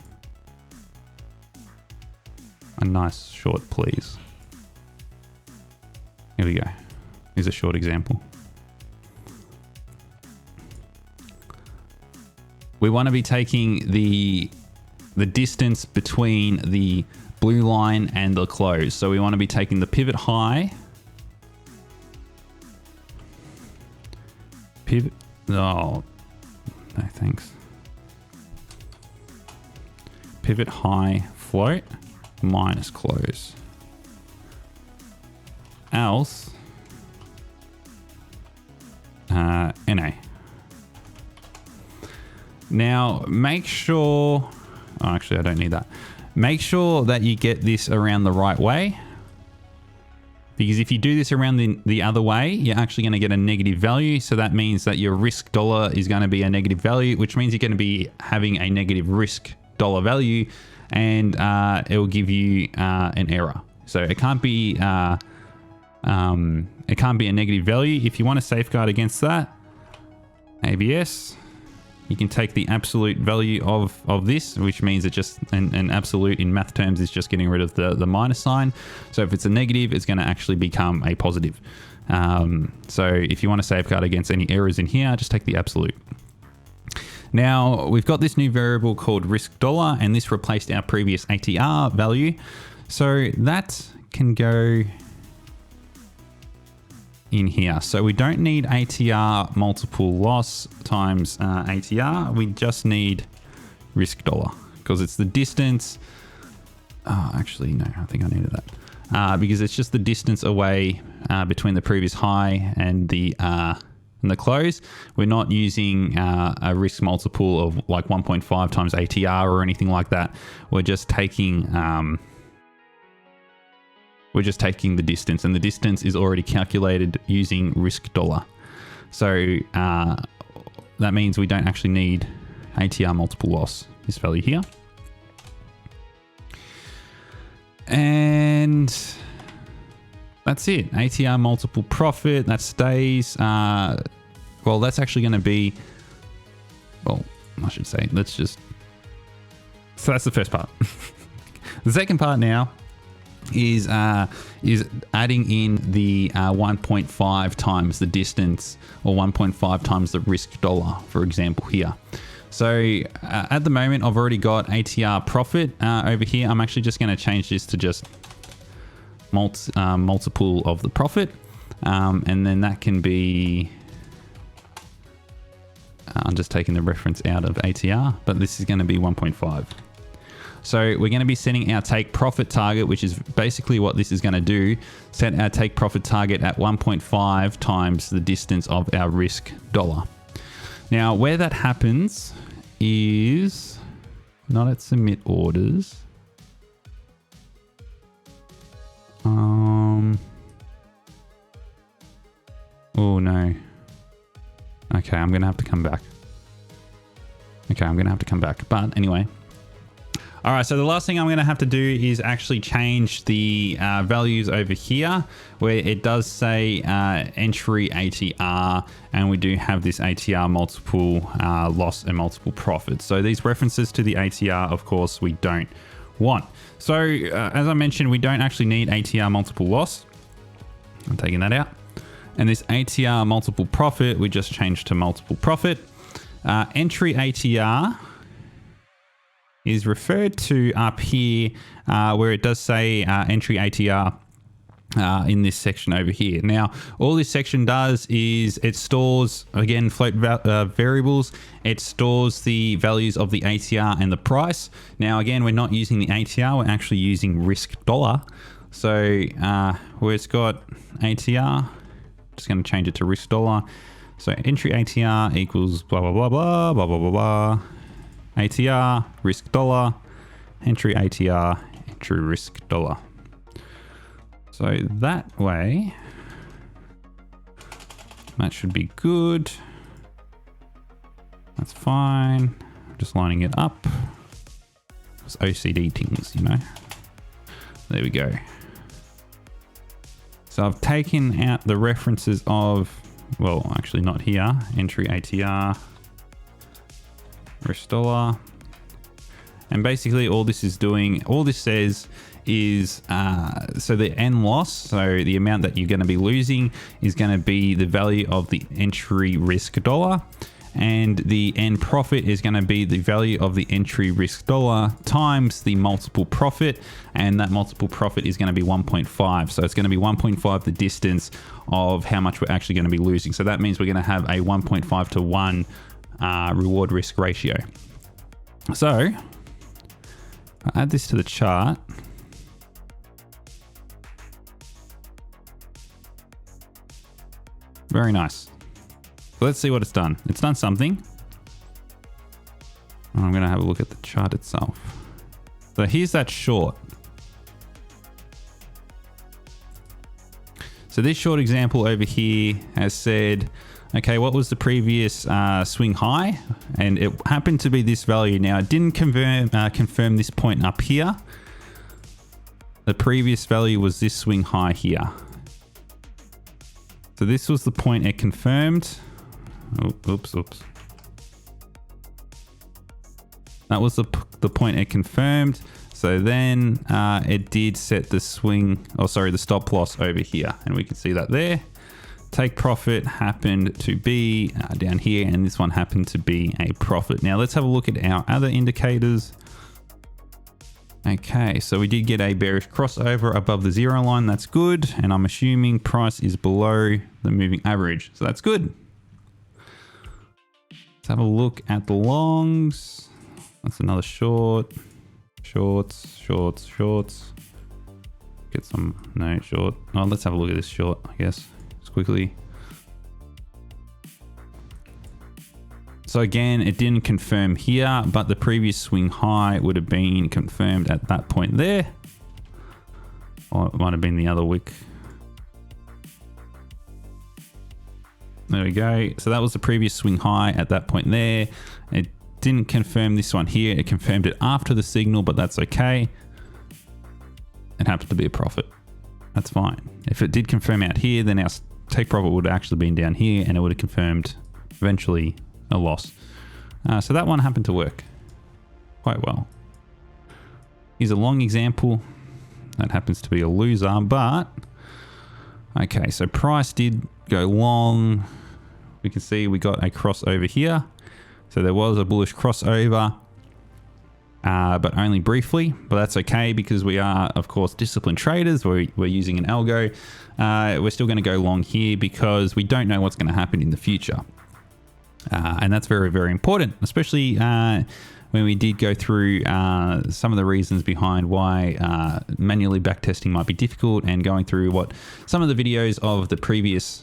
short, please. Here we go. Here's a short example. We want to be taking the distance between the blue line and the close. So we want to be taking the pivot high. Pivot, no thanks. Pivot high float minus close. Else, NA. Now make sure, actually I don't need that. Make sure that you get this around the right way, because if you do this around the other way, you're actually going to get a negative value. So that means that your risk dollar is going to be a negative value, which means you're going to be having a negative risk dollar value, and it will give you an error. So it can't be a negative value. If you want to safeguard against that, ABS, you can take the absolute value of this, which means it just, an absolute in math terms is just getting rid of the minus sign. So if it's a negative, it's going to actually become a positive. So if you want to safeguard against any errors in here, just take the absolute. Now we've got this new variable called risk dollar, and this replaced our previous ATR value. So that can go in here. So we don't need ATR multiple loss times ATR. We just need risk dollar because it's the distance. Actually, no, I think I needed that because it's just the distance away between the previous high and the close. We're not using a risk multiple of like 1.5 times ATR or anything like that. We're just taking the distance, and the distance is already calculated using risk dollar. So that means we don't actually need ATR multiple loss, this value here. And that's it. ATR multiple profit, that stays. Well, that's actually going to be, well, I should say, so that's the first part. The second part now is adding in the 1.5 times the distance, or 1.5 times the risk dollar, for example, here. So at the moment, I've already got ATR profit over here. I'm actually just going to change this to just multiple of the profit, and then that can be, I'm just taking the reference out of ATR, but this is going to be 1.5. So we're going to be setting our take profit target, which is basically what this is going to do. Set our take profit target at 1.5 times the distance of our risk dollar. Now, where that happens is not at submit orders. Oh no. Okay, I'm gonna have to come back. But anyway. All right, so the last thing I'm gonna have to do is actually change the values over here where it does say entry ATR, and we do have this ATR multiple loss and multiple profit. So these references to the ATR, of course, we don't want. So as I mentioned, we don't actually need ATR multiple loss. I'm taking that out. And this ATR multiple profit, we just changed to multiple profit. Entry ATR is referred to up here where it does say entry ATR in this section over here. Now, all this section does is it stores, again, float variables. It stores the values of the ATR and the price. Now, again, we're not using the ATR, we're actually using risk dollar. So where it's got ATR, just going to change it to risk dollar. So entry ATR equals blah, blah, blah, blah, blah, blah, blah, blah. ATR, risk dollar, entry ATR, entry risk dollar. So that way, that should be good. That's fine. Just lining it up. It's OCD things, you know. There we go. So I've taken out the references of, well, actually not here, entry ATR, risk dollar. And basically all this is doing, all this says is, so the end loss, so the amount that you're going to be losing is going to be the value of the entry risk dollar. And the end profit is going to be the value of the entry risk dollar times the multiple profit. And that multiple profit is going to be 1.5. So it's going to be 1.5 the distance of how much we're actually going to be losing. So that means we're going to have a 1.5 to 1 reward risk ratio. So I add this to the chart. Very nice. So let's see what it's done. It's done something. I'm going to have a look at the chart itself. So here's that short. So this short example over here has said, okay, what was the previous swing high? And it happened to be this value. Now, it didn't confirm this point up here. The previous value was this swing high here. So this was the point it confirmed. Oh, oops. That was the point it confirmed. So then it did set the swing, the stop loss over here. And we can see that there. Take profit happened to be down here, and this one happened to be a profit. Now let's have a look at our other indicators. Okay, so we did get a bearish crossover above the 0 line. That's good. And I'm assuming price is below the moving average. So that's good. Let's have a look at the longs. That's another short. Shorts. Get some, no, short. Oh, let's have a look at this short, I guess, just quickly. So again, it didn't confirm here, but the previous swing high would have been confirmed at that point there. Or it might have been the other wick. There we go. So that was the previous swing high at that point there. It didn't confirm this one here. It confirmed it after the signal, but that's okay. It happened to be a profit. That's fine. If it did confirm out here, then our take profit would have actually been down here, and it would have confirmed eventually a loss. So that one happened to work quite well. Here's a long example. That happens to be a loser, but okay, so price did go long. We can see we got a crossover here. So there was a bullish crossover, but only briefly, but that's okay because we are, of course, disciplined traders. We're using an algo. We're still going to go long here because we don't know what's going to happen in the future. And that's very, very important, especially when we did go through some of the reasons behind why manually backtesting might be difficult, and going through what some of the videos of the previous,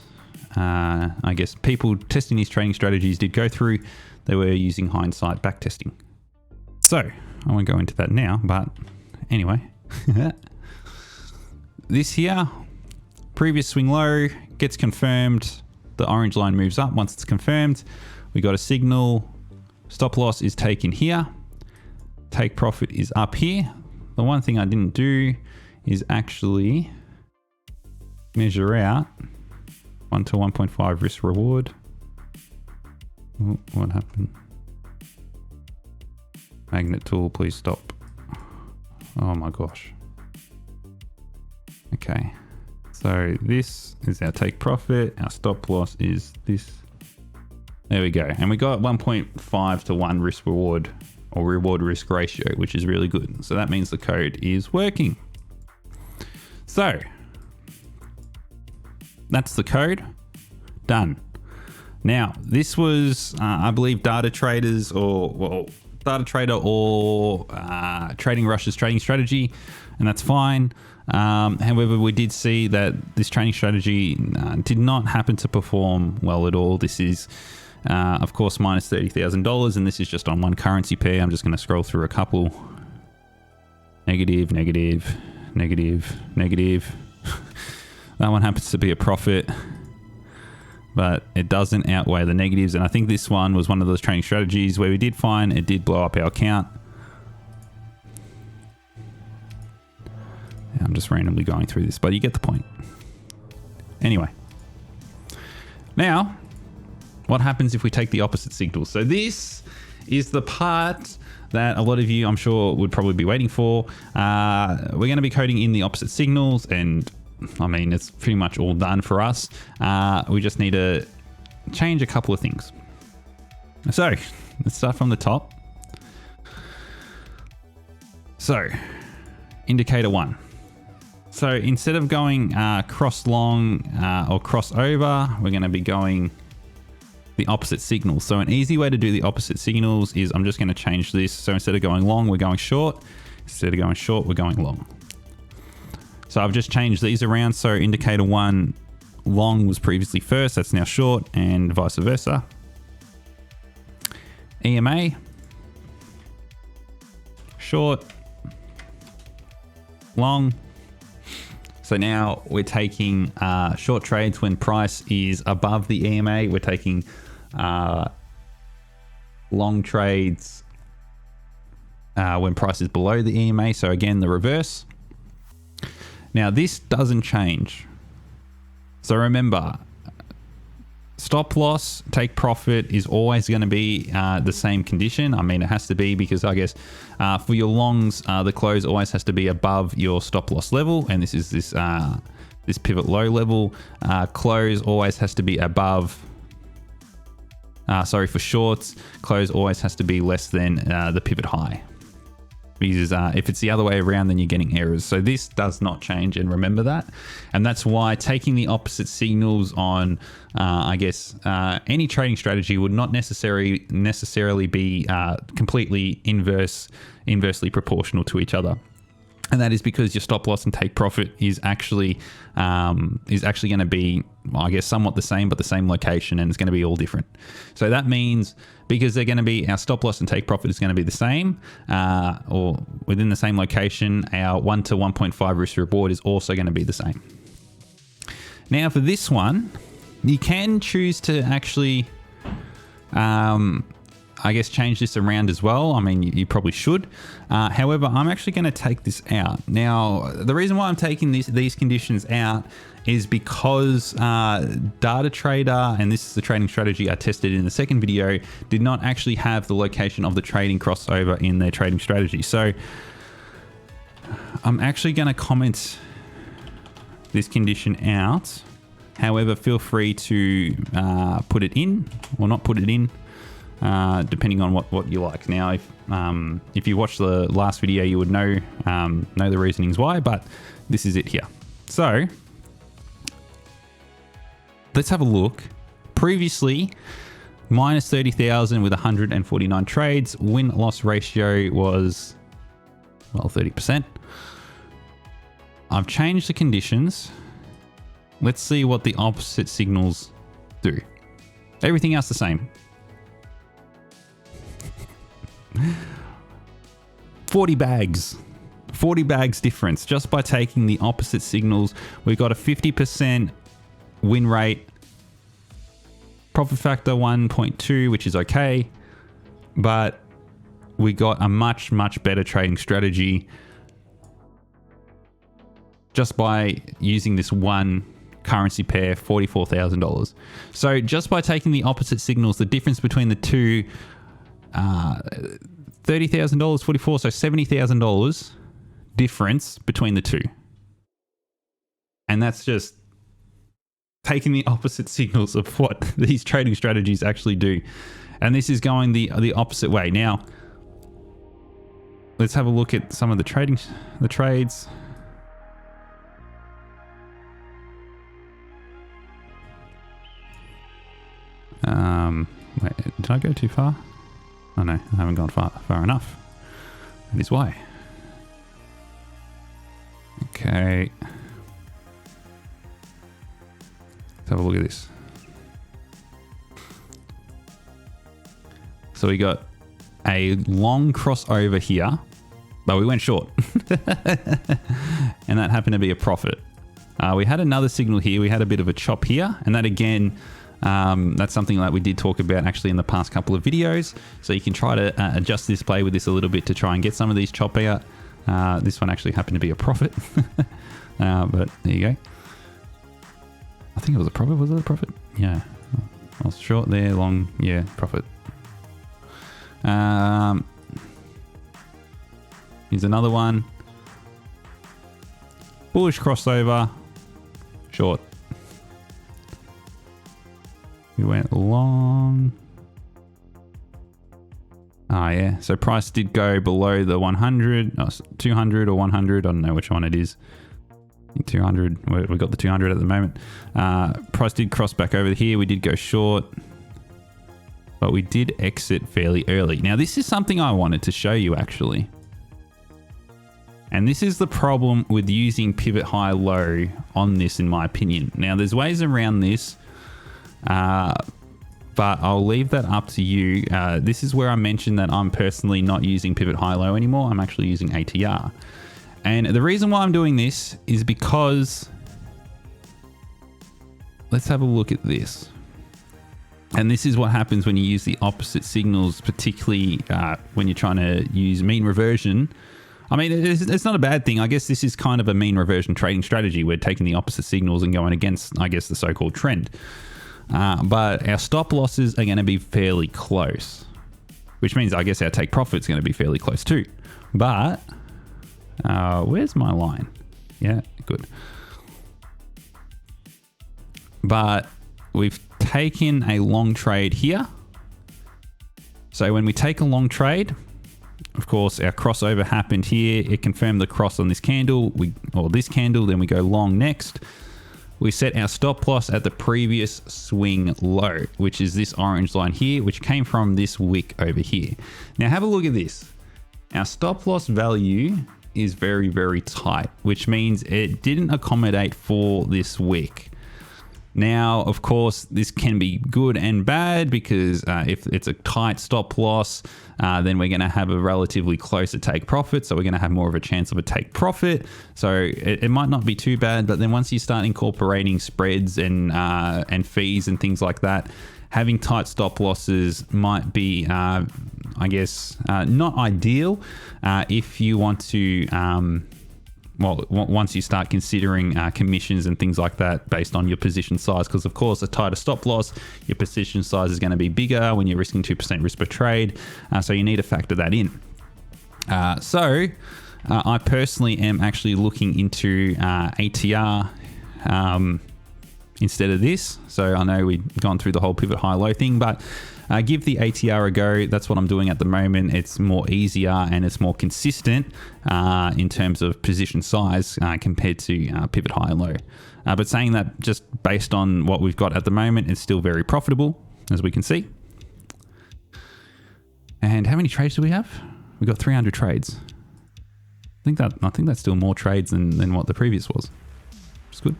I guess, people testing these trading strategies did go through. They were using hindsight backtesting. So I won't go into that now, but anyway. this here, previous swing low gets confirmed. The orange line moves up once it's confirmed. We got a signal. Stop loss is taken here. Take profit is up here. The one thing I didn't do is actually measure out 1 to 1.5 risk reward. Ooh, what happened? Magnet tool, please stop. Oh my gosh. Okay. So this is our take profit. Our stop loss is this. There we go. And we got 1.5 to 1 risk reward or reward risk ratio, which is really good. So that means the code is working. So that's the code. Done. Now, this was, I believe, Data Traders or Data Trader or Trading Rush's trading strategy, and that's fine. However, we did see that this trading strategy did not happen to perform well at all. This is, of course, minus $30,000, and this is just on one currency pair. I'm just going to scroll through a couple. Negative, negative, negative, negative. That one happens to be a profit, but it doesn't outweigh the negatives. And I think this one was one of those trading strategies where we did find it did blow up our account. I'm just randomly going through this, but you get the point. Anyway, now what happens if we take the opposite signal? So this is the part that a lot of you, I'm sure, would probably be waiting for. We're going to be coding in the opposite signals, and I mean, it's pretty much all done for us. We just need to change a couple of things. So let's start from the top. So indicator 1. So instead of going cross long or cross over, we're going to be going the opposite signals. So an easy way to do the opposite signals is I'm just going to change this. So instead of going long, we're going short. Instead of going short, we're going long. So I've just changed these around. So indicator 1 long was previously first, that's now short, and vice versa. EMA, short, long. So now we're taking short trades when price is above the EMA. We're taking long trades when price is below the EMA. So again, the reverse. Now this doesn't change. So remember, stop loss, take profit is always going to be the same condition. I mean, it has to be because I guess for your longs, the close always has to be above your stop loss level. And this is this pivot low level. Close always has to be above. For shorts, close always has to be less than the pivot high. Because if it's the other way around, then you're getting errors. So this does not change, and remember that. And that's why taking the opposite signals on, any trading strategy would not necessarily be completely inversely proportional to each other. And that is because your stop loss and take profit is actually going to be, I guess, somewhat the same, but the same location, and it's going to be all different. So that means because they're going to be, our stop loss and take profit is going to be the same, or within the same location, our 1 to 1.5 risk reward is also going to be the same. Now for this one, you can choose to actually, change this around as well. I mean, you probably should. However, I'm actually going to take this out. Now, the reason why I'm taking these conditions out is because Data Trader, and this is the trading strategy I tested in the second video, did not actually have the location of the trading crossover in their trading strategy. So I'm actually going to comment this condition out. However, feel free to put it in or not put it in, depending on what you like. Now, if you watched the last video, you would know the reasonings why, but this is it here. So let's have a look. Previously, minus 30,000 with 149 trades. Win-loss ratio was, 30%. I've changed the conditions. Let's see what the opposite signals do. Everything else the same. 40 bags. 40 bags difference just by taking the opposite signals. We've got a 50% win rate, profit factor 1.2, which is okay, but we got a much better trading strategy just by using this one currency pair, $44,000. So just by taking the opposite signals, the difference between the two, $30,000, 44, so $70,000 difference between the two. And that's just taking the opposite signals of what these trading strategies actually do. And this is going the opposite way. Now, let's have a look at some of the trades. Wait, did I go too far? Oh no, I haven't gone far enough. That is why. Okay. Let's have a look at this. So we got a long crossover here, but we went short. And that happened to be a profit. We had another signal here. We had a bit of a chop here, and that again, that's something that we did talk about actually in the past couple of videos. So you can try to adjust this play with this a little bit to try and get some of these chop out. This one actually happened to be a profit. But there you go. I think it was a profit. Was it a profit? Yeah. I was short there, long. Yeah, profit. Here's another one. Bullish crossover. Short. We went long. Ah, yeah. So price did go below the 100, 200 or 100. I don't know which one it is. I think 200. We got the 200 at the moment. Price did cross back over here. We did go short, but we did exit fairly early. Now, this is something I wanted to show you actually. And this is the problem with using pivot high low on this, in my opinion. Now, there's ways around this. But I'll leave that up to you. This is where I mentioned that I'm personally not using pivot high-low anymore. I'm actually using ATR. And the reason why I'm doing this is because, let's have a look at this. And this is what happens when you use the opposite signals, particularly when you're trying to use mean reversion. I mean, it's not a bad thing. I guess this is kind of a mean reversion trading strategy. We're taking the opposite signals and going against, I guess, the so-called trend. But our stop losses are going to be fairly close, which means I guess our take profit is going to be fairly close too. But where's my line? Yeah, good. But we've taken a long trade here. So when we take a long trade, of course, our crossover happened here. It confirmed the cross on this candle, this candle, then we go long next. We set our stop loss at the previous swing low, which is this orange line here, which came from this wick over here. Now have a look at this. Our stop loss value is very, very tight, which means it didn't accommodate for this wick. Now, of course, this can be good and bad because if it's a tight stop loss, then we're going to have a relatively closer take profit. So we're going to have more of a chance of a take profit. So it might not be too bad, but then once you start incorporating spreads and fees and things like that, having tight stop losses might be, I guess, not ideal if you want to... once you start considering commissions and things like that based on your position size, because of course a tighter stop loss, your position size is going to be bigger when you're risking 2% risk per trade. So you need to factor that in. I personally am actually looking into ATR instead of this. So I know we've gone through the whole pivot high-low thing, but give the ATR a go. That's what I'm doing at the moment. It's more easier and it's more consistent in terms of position size compared to pivot high and low. But saying that, just based on what we've got at the moment, it's still very profitable, as we can see. And how many trades do we have? We've got 300 trades. I think that's still more trades than what the previous was. It's good.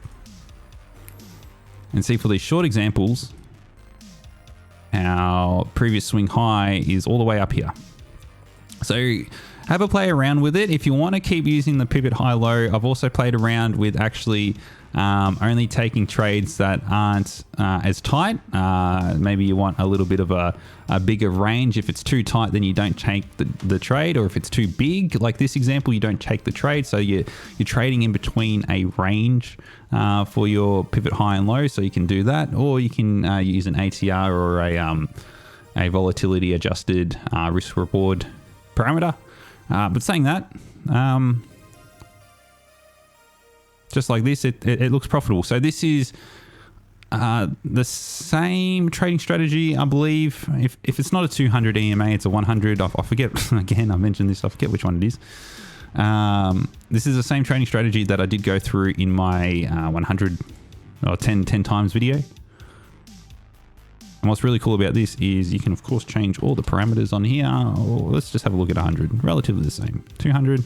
And see, for these short examples, our previous swing high is all the way up here. So have a play around with it. If you want to keep using the pivot high-low, I've also played around with actually only taking trades that aren't as tight. Maybe you want a little bit of a bigger range. If it's too tight, then you don't take the trade, or if it's too big, like this example, you don't take the trade. So you're trading in between a range for your pivot high and low, so you can do that, or you can use an ATR or a volatility adjusted risk reward parameter. But saying that, just like this, it looks profitable. So this is the same trading strategy, I believe. If it's not a 200 EMA, it's a 100. I forget, again, I mentioned this, I forget which one it is. This is the same trading strategy that I did go through in my 100 or 10 times video. And what's really cool about this is you can, of course, change all the parameters on here. Or let's just have a look at 100. Relatively the same. 200.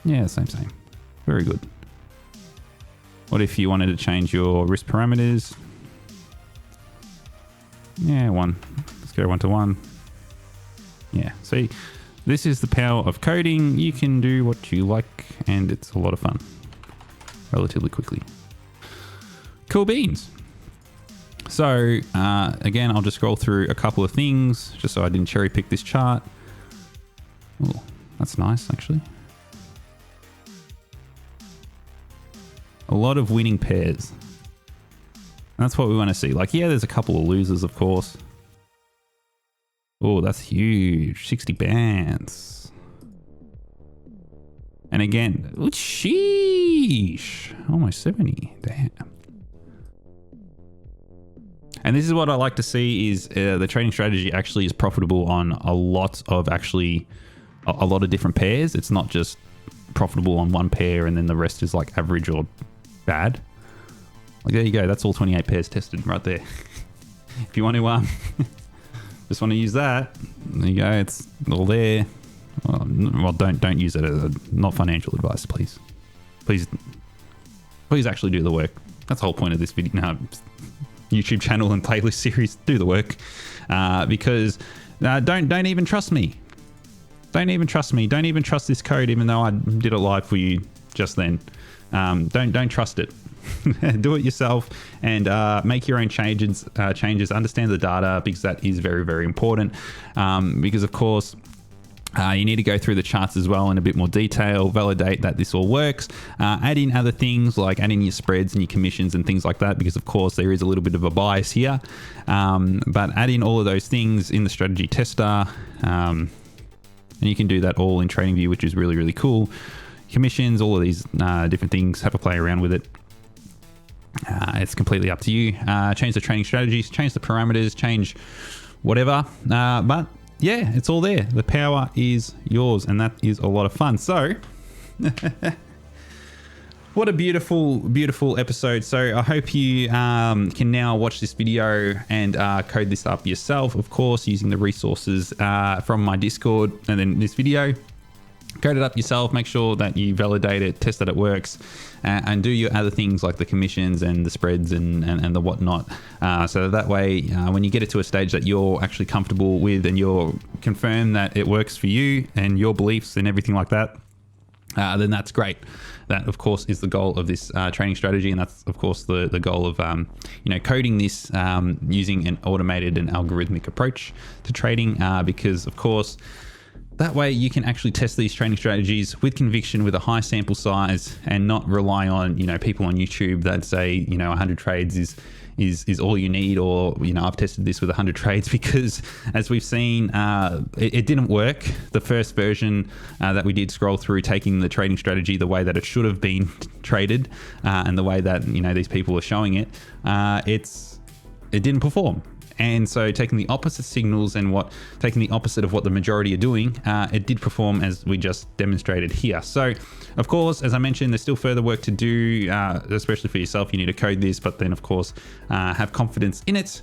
Yeah, same. Very good. What if you wanted to change your risk parameters? Yeah, 1. Let's go 1 to 1. Yeah, see, this is the power of coding. You can do what you like, and it's a lot of fun. Relatively quickly. Cool beans. So, again, I'll just scroll through a couple of things, just so I didn't cherry pick this chart. Oh, that's nice, actually. A lot of winning pairs. That's what we want to see. Like, yeah, there's a couple of losers, of course. Oh, that's huge. 60 bands. And again, sheesh. Almost 70. Damn. And this is what I like to see is the trading strategy actually is profitable on a lot of different pairs. It's not just profitable on one pair and then the rest is like average or bad. Like, there you go. That's all 28 pairs tested right there. If you want to just want to use that, there you go. It's all there. Well, don't use it as not financial advice, please. Please actually do the work. That's the whole point of this video. No, YouTube channel and playlist series. Do the work, because don't even trust me. Don't even trust me. Don't even trust this code, even though I did it live for you just then. Don't trust it. Do it yourself and make your own changes. Understand the data, because that is very, very important. Because of course, you need to go through the charts as well in a bit more detail, validate that this all works, add in other things like add in your spreads and your commissions and things like that, because of course there is a little bit of a bias here. But add in all of those things in the strategy tester, and you can do that all in Tradingview, which is really, really cool. Commissions, all of these different things, have a play around with it. It's completely up to you. Change the trading strategies, change the parameters, change whatever. But yeah, it's all there. The power is yours, and that is a lot of fun. So what a beautiful, beautiful episode. So I hope you can now watch this video and code this up yourself, of course, using the resources from my Discord and then this video. Code it up yourself, make sure that you validate it, test that it works, and do your other things like the commissions and the spreads and the whatnot. So that way, when you get it to a stage that you're actually comfortable with and you're confirmed that it works for you and your beliefs and everything like that, then that's great. That, of course, is the goal of this training strategy, and that's, of course, the goal of coding this using an automated and algorithmic approach to trading, because, of course, that way you can actually test these trading strategies with conviction, with a high sample size, and not rely on people on YouTube that say 100 trades is all you need, or I've tested this with 100 trades, because as we've seen, it didn't work. The first version that we did scroll through, taking the trading strategy the way that it should have been traded, and the way that these people are showing it, it didn't perform. And so taking the opposite signals and taking the opposite of what the majority are doing, it did perform as we just demonstrated here. So, of course, as I mentioned, there's still further work to do, especially for yourself. You need to code this, but then, of course, have confidence in it.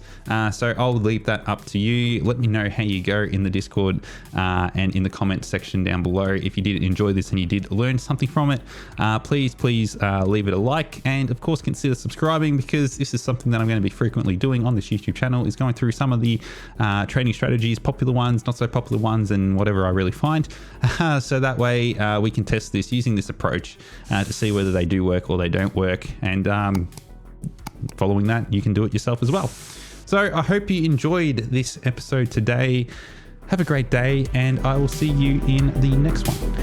So I'll leave that up to you. Let me know how you go in the Discord and in the comment section down below. If you did enjoy this and you did learn something from it, please leave it a like. And, of course, consider subscribing, because this is something that I'm going to be frequently doing on this YouTube channel, is going through some of the trading strategies, popular ones, not so popular ones, and whatever I really find. So that way we can test this using this approach to see whether they do work or they don't work. And following that, you can do it yourself as well. So I hope you enjoyed this episode today. Have a great day, and I will see you in the next one.